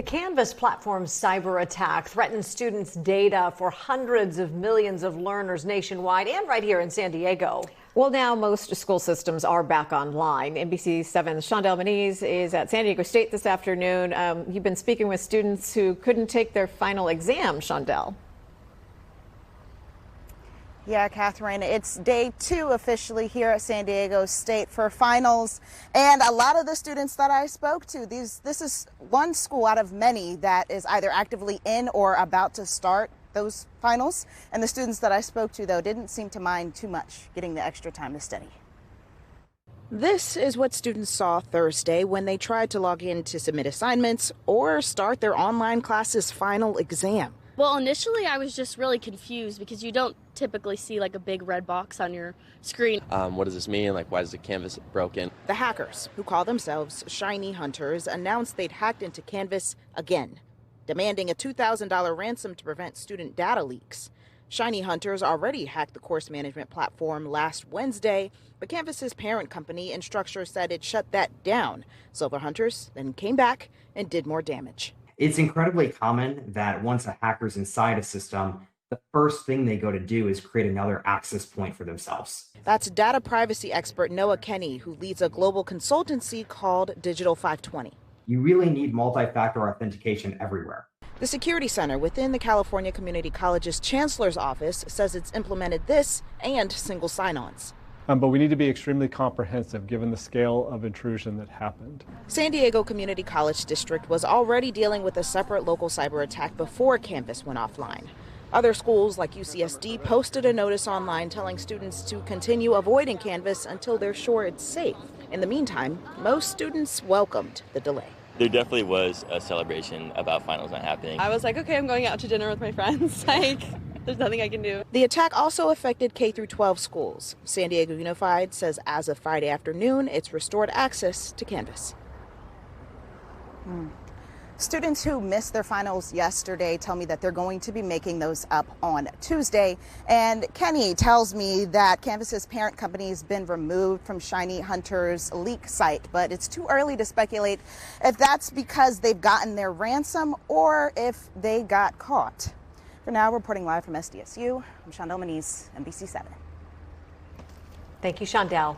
The Canvas platform's cyber attack threatens students' data for hundreds of millions of learners nationwide and right here in San Diego. Well, now most school systems are back online. NBC 7's Shondell Moniz is at San Diego State this afternoon. You've been speaking with students who couldn't take their final exam, Shondell. Yeah, Catherine, it's day 2 officially here at San Diego State for finals. And a lot of the students that I spoke to, this is one school out of many that is either actively in or about to start those finals. And the students that I spoke to, though, didn't seem to mind too much getting the extra time to study. This is what students saw Thursday when they tried to log in to submit assignments or start their online classes' final exam. Well, initially I was just really confused because you don't typically see like a big red box on your screen. What does this mean? Like, why is the canvas broken? The hackers, who call themselves Shiny Hunters, announced they'd hacked into Canvas again, demanding a $2,000 ransom to prevent student data leaks. Shiny Hunters already hacked the course management platform last Wednesday, but Canvas's parent company, Instructure, said it shut that down. Silver Hunters then came back and did more damage. It's incredibly common that once a hacker's inside a system, the first thing they go to do is create another access point for themselves. That's data privacy expert Noah Kenny, who leads a global consultancy called Digital 520. You really need multi-factor authentication everywhere. The security center within the California Community College's chancellor's office says it's implemented this and single sign-ons. But we need to be extremely comprehensive given the scale of intrusion that happened. San Diego Community College District was already dealing with a separate local cyber attack before Canvas went offline. Other schools like UCSD posted a notice online telling students to continue avoiding Canvas until they're sure it's safe. In the meantime, most students welcomed the delay. There definitely was a celebration about finals not happening. I was like, okay, I'm going out to dinner with my friends. There's nothing I can do. The attack also affected K-12 schools. San Diego Unified says as of Friday afternoon, it's restored access to Canvas. Students who missed their finals yesterday tell me that they're going to be making those up on Tuesday. And Kenny tells me that Canvas's parent company has been removed from Shiny Hunter's leak site, but it's too early to speculate if that's because they've gotten their ransom or if they got caught. For now, reporting live from SDSU, I'm Shondell Moniz, NBC 7. Thank you, Shondell.